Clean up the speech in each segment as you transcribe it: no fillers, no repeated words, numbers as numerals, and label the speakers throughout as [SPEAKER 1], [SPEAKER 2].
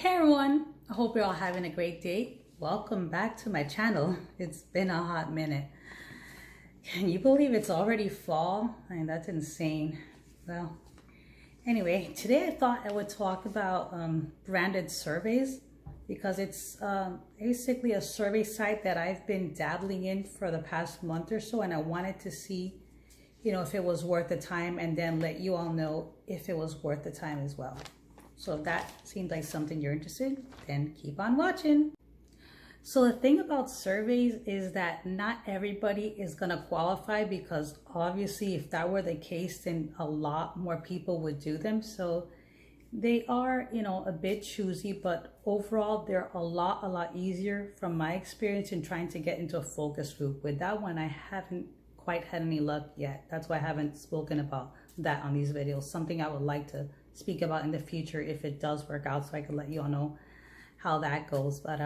[SPEAKER 1] Hey everyone, I hope you're all having a great day. Welcome back to my channel. It's been a hot minute. Can you believe it's already fall? I mean, that's insane. Well, anyway, today I thought I would talk about branded surveys because it's basically a survey site that I've been dabbling in for the past month or so, and I wanted to see, if it was worth the time and then let you all know if it was worth the time as well. So if that seems like something you're interested in, then keep on watching. So the thing about surveys is that not everybody is going to qualify, because obviously if that were the case, then a lot more people would do them. So they are, a bit choosy, but overall they're a lot easier from my experience in trying to get into a focus group. With that one, I haven't quite had any luck yet. That's why I haven't spoken about that on these videos. Something I would like to speak about in the future if it does work out, so I can let you all know how that goes. But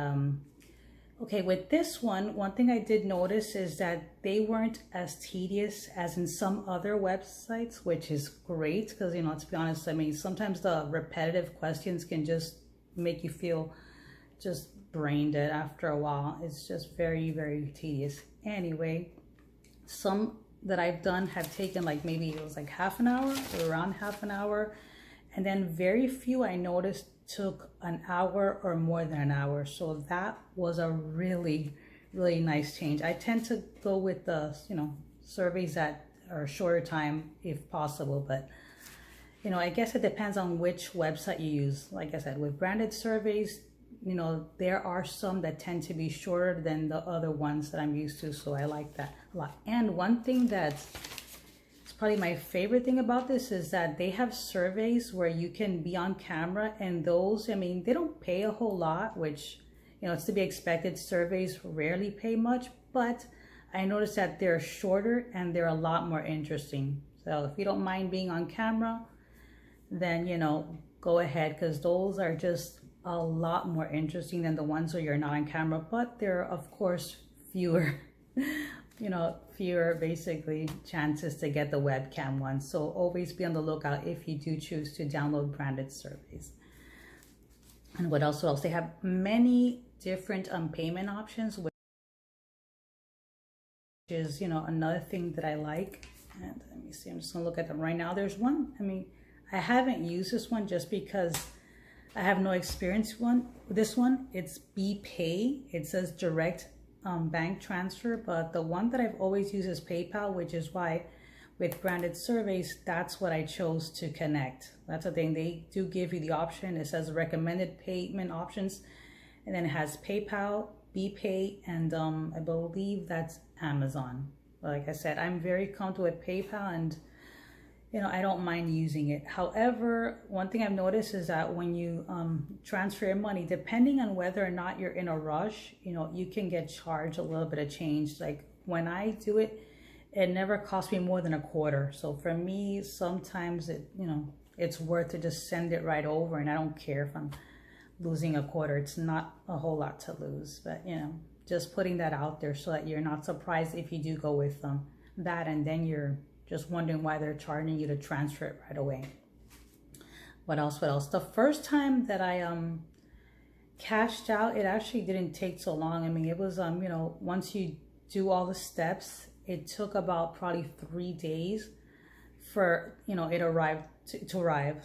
[SPEAKER 1] okay, with this one thing I did notice is that they weren't as tedious as in some other websites, which is great because, to be honest, I mean, sometimes the repetitive questions can just make you feel just brain dead after a while. It's just very tedious. Anyway, some that I've done have taken like, maybe it was like half an hour or around half an hour. And then very few I noticed took an hour or more than an hour. So that was a really nice change. I tend to go with the, surveys that are shorter time if possible. But, I guess it depends on which website you use. Like I said, with branded surveys, there are some that tend to be shorter than the other ones that I'm used to. So I like that a lot. And one thing that's probably my favorite thing about this is that they have surveys where you can be on camera, and those, I mean, they don't pay a whole lot, which, it's to be expected. Surveys rarely pay much, but I noticed that they're shorter and they're a lot more interesting. So if you don't mind being on camera, then, go ahead, because those are just a lot more interesting than the ones where you're not on camera, but they're of course fewer fewer basically chances to get the webcam one. So always be on the lookout if you do choose to download branded surveys. And what else? They have many different payment options, which is, another thing that I like. And let me see, I'm just gonna look at them right now. There's one, I haven't used this one just because I have no experience with this one. It's BPay. It says direct bank transfer, but the one that I've always used is PayPal, which is why with branded surveys, that's what I chose to connect. That's the thing. They do give you the option. It says recommended payment options, and then it has PayPal, BPay, and I believe that's Amazon. Like I said, I'm very comfortable with PayPal, and I don't mind using it. However, one thing I've noticed is that when you transfer your money, depending on whether or not you're in a rush, you can get charged a little bit of change. Like when I do it, it never costs me more than a quarter. So for me, sometimes it's worth to just send it right over, and I don't care if I'm losing a quarter. It's not a whole lot to lose, but just putting that out there so that you're not surprised if you do go with that, and then you're just wondering why they're charging you to transfer it right away. What else? The first time that I cashed out, it actually didn't take so long. It was once you do all the steps, it took about probably 3 days for it arrived to arrive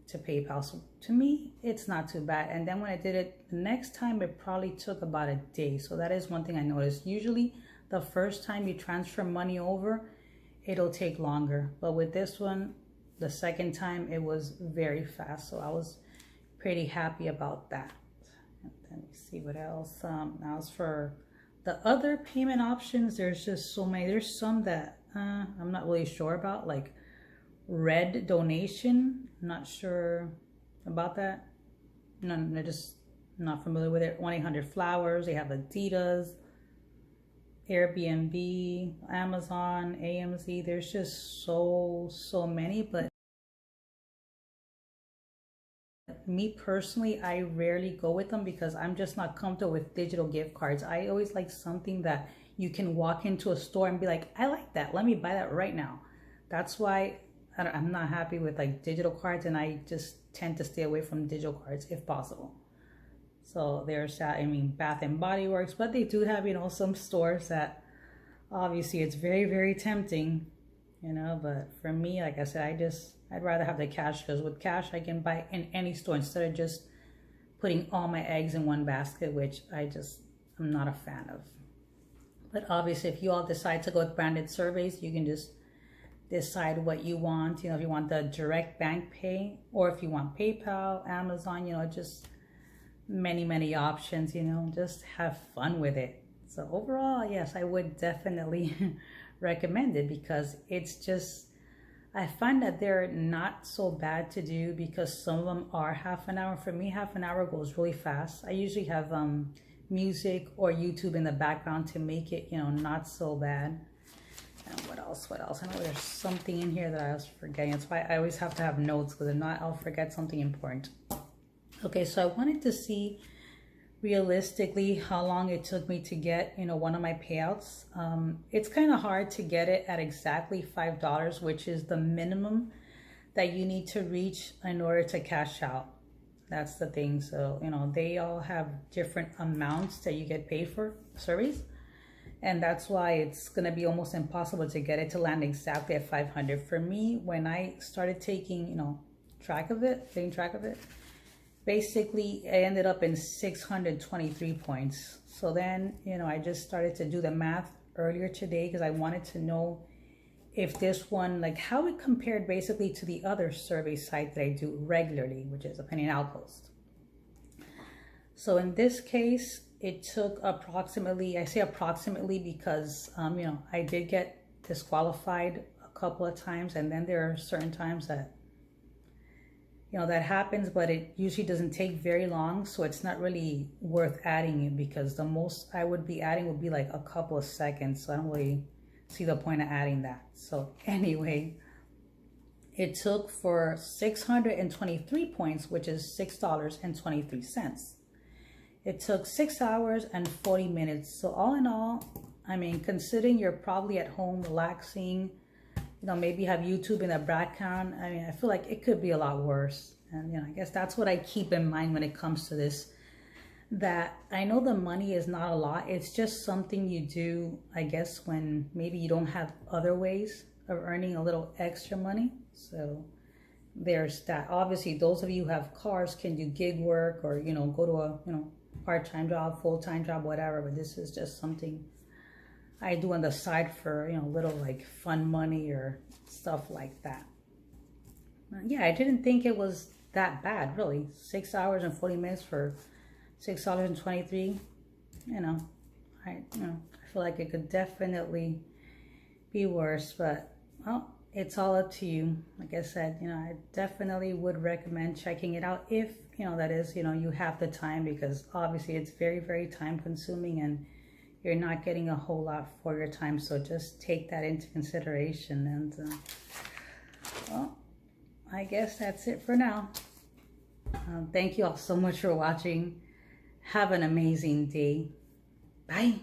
[SPEAKER 1] to PayPal. So to me, it's not too bad. And then when I did it the next time, it probably took about a day. So that is one thing I noticed. Usually the first time you transfer money over, it'll take longer, but with this one, the second time, it was very fast. So I was pretty happy about that. And let me see what else. Now as for the other payment options, there's just so many. There's some that I'm not really sure about, like Red Donation. I'm not sure about that. No, I'm just not familiar with it. 1-800-Flowers. They have Adidas, Airbnb, Amazon, AMZ. There's just so many, but me personally, I rarely go with them because I'm just not comfortable with digital gift cards. I always like something that you can walk into a store and be like, I like that, let me buy that right now. That's why I'm not happy with like digital cards, and I just tend to stay away from digital cards if possible. So there's that. I mean, Bath and Body Works, but they do have, you know, some stores that obviously it's very, very tempting, you know, but for me, like I said, I'd rather have the cash, because with cash I can buy in any store instead of just putting all my eggs in one basket, which I'm not a fan of. But obviously, if you all decide to go with branded surveys, you can just decide what you want. You know, if you want the direct bank pay, or if you want PayPal, Amazon, you know, just many options, you know, just have fun with it. So overall, yes, I would definitely recommend it, because it's just, I find that they're not so bad to do, because some of them are half an hour. For me, half an hour goes really fast. I usually have music or YouTube in the background to make it, you know, not so bad. And what else? I know there's something in here that I was forgetting. That's why I always have to have notes, because if not, I'll forget something important. Okay, so I wanted to see realistically how long it took me to get, you know, one of my payouts. It's kind of hard to get it at exactly $5, which is the minimum that you need to reach in order to cash out. That's the thing. So, you know, they all have different amounts that you get paid for surveys, and that's why it's going to be almost impossible to get it to land exactly at 500. For me, when I started taking, you know, getting track of it, basically I ended up in 623 points. So then, you know, I just started to do the math earlier today, because I wanted to know if this one, like how it compared basically to the other survey site that I do regularly, which is Opinion Outpost. So in this case, it took approximately, I say approximately because, you know, I did get disqualified a couple of times, and then there are certain times that, you know, that happens, but it usually doesn't take very long. So it's not really worth adding it, because the most I would be adding would be like a couple of seconds. So I don't really see the point of adding that. So anyway, it took for 623 points, which is $6.23. It took 6 hours and 40 minutes. So all in all, I mean, considering you're probably at home relaxing, you know, maybe have YouTube in the background, I mean, I feel like it could be a lot worse. And, you know, I guess that's what I keep in mind when it comes to this, that I know the money is not a lot. It's just something you do, I guess, when maybe you don't have other ways of earning a little extra money. So there's that. Obviously, those of you who have cars can do gig work, or, you know, go to a, you know, part-time job, full-time job, whatever. But this is just something I do on the side for, you know, little like fun money or stuff like that. Yeah, I didn't think it was that bad, really. 6 hours and 40 minutes for $6.23. You know, I feel like it could definitely be worse, but well, it's all up to you. Like I said, you know, I definitely would recommend checking it out if, you know, that is, you know, you have the time, because obviously it's very time consuming, and you're not getting a whole lot for your time. So just take that into consideration. And well, I guess that's it for now. Thank you all so much for watching. Have an amazing day. Bye.